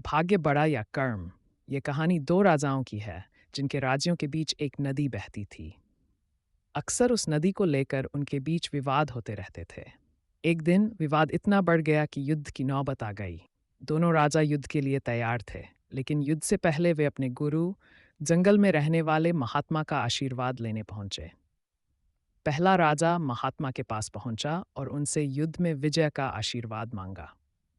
भाग्य बड़ा या कर्म, ये कहानी दो राजाओं की है जिनके राज्यों के बीच एक नदी बहती थी। अक्सर उस नदी को लेकर उनके बीच विवाद होते रहते थे। एक दिन विवाद इतना बढ़ गया कि युद्ध की नौबत आ गई। दोनों राजा युद्ध के लिए तैयार थे, लेकिन युद्ध से पहले वे अपने गुरु, जंगल में रहने वाले महात्मा का आशीर्वाद लेने पहुंचे। पहला राजा महात्मा के पास पहुंचा और उनसे युद्ध में विजय का आशीर्वाद मांगा।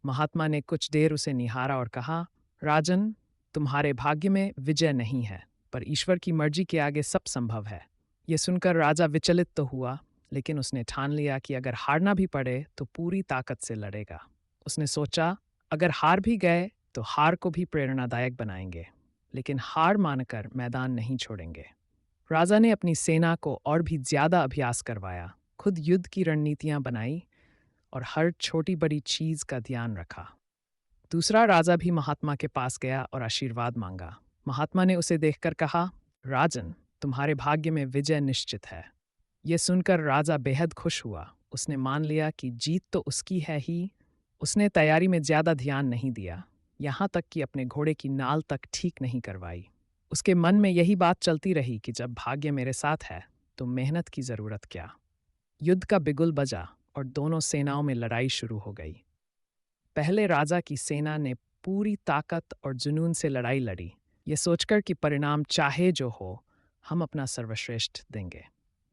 महात्मा ने कुछ देर उसे निहारा और कहा, राजन, तुम्हारे भाग्य में विजय नहीं है, पर ईश्वर की मर्जी के आगे सब संभव है। यह सुनकर राजा विचलित तो हुआ, लेकिन उसने ठान लिया कि अगर हारना भी पड़े तो पूरी ताकत से लड़ेगा। उसने सोचा, अगर हार भी गए तो हार को भी प्रेरणादायक बनाएंगे, लेकिन हार मानकर मैदान नहीं छोड़ेंगे। राजा ने अपनी सेना को और भी ज्यादा अभ्यास करवाया, खुद युद्ध की रणनीतियां बनाई और हर छोटी बड़ी चीज का ध्यान रखा। दूसरा राजा भी महात्मा के पास गया और आशीर्वाद मांगा। महात्मा ने उसे देखकर कहा, राजन, तुम्हारे भाग्य में विजय निश्चित है। यह सुनकर राजा बेहद खुश हुआ। उसने मान लिया कि जीत तो उसकी है ही। उसने तैयारी में ज्यादा ध्यान नहीं दिया, यहाँ तक कि अपने घोड़े की नाल तक ठीक नहीं करवाई। उसके मन में यही बात चलती रही कि जब भाग्य मेरे साथ है तो मेहनत की जरूरत क्या। युद्ध का बिगुल बजा और दोनों सेनाओं में लड़ाई शुरू हो गई। पहले राजा की सेना ने पूरी ताकत और जुनून से लड़ाई लड़ी, ये सोचकर कि परिणाम चाहे जो हो, हम अपना सर्वश्रेष्ठ देंगे।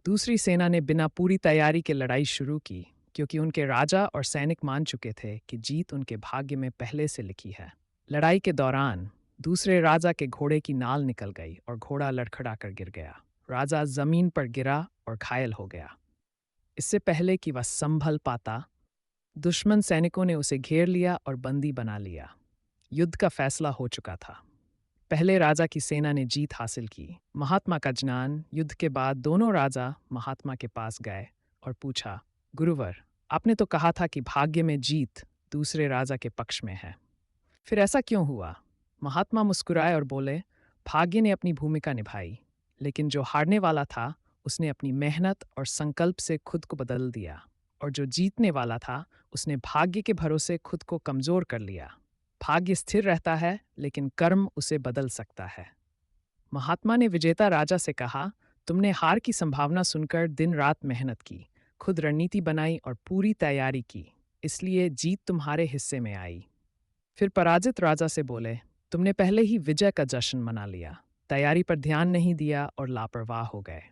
दूसरी सेना ने बिना पूरी तैयारी के लड़ाई शुरू की, क्योंकि उनके राजा और सैनिक मान चुके थे कि जीत उनके भाग्य में पहले से लिखी है। लड़ाई के दौरान दूसरे राजा के घोड़े की नाल निकल गई और घोड़ा लड़खड़ाकर गिर गया। राजा जमीन पर गिरा और घायल हो गया। इससे पहले कि वह संभल पाता, दुश्मन सैनिकों ने उसे घेर लिया और बंदी बना लिया। युद्ध का फैसला हो चुका था। पहले राजा की सेना ने जीत हासिल की। महात्मा का ज्ञान। युद्ध के बाद दोनों राजा महात्मा के पास गए और पूछा, गुरुवर, आपने तो कहा था कि भाग्य में जीत दूसरे राजा के पक्ष में है, फिर ऐसा क्यों हुआ? महात्मा मुस्कुराए और बोले, भाग्य ने अपनी भूमिका निभाई, लेकिन जो हारने वाला था उसने अपनी मेहनत और संकल्प से खुद को बदल दिया, और जो जीतने वाला था उसने भाग्य के भरोसे खुद को कमजोर कर लिया। भाग्य स्थिर रहता है, लेकिन कर्म उसे बदल सकता है। महात्मा ने विजेता राजा से कहा, तुमने हार की संभावना सुनकर दिन रात मेहनत की, खुद रणनीति बनाई और पूरी तैयारी की, इसलिए जीत तुम्हारे हिस्से में आई। फिर पराजित राजा से बोले, तुमने पहले ही विजय का जश्न मना लिया, तैयारी पर ध्यान नहीं दिया और लापरवाह हो गए।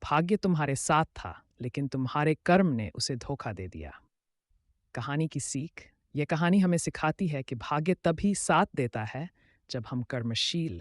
भाग्य तुम्हारे साथ था, लेकिन तुम्हारे कर्म ने उसे धोखा दे दिया। कहानी की सीख। यह कहानी हमें सिखाती है कि भाग्य तभी साथ देता है जब हम कर्मशील,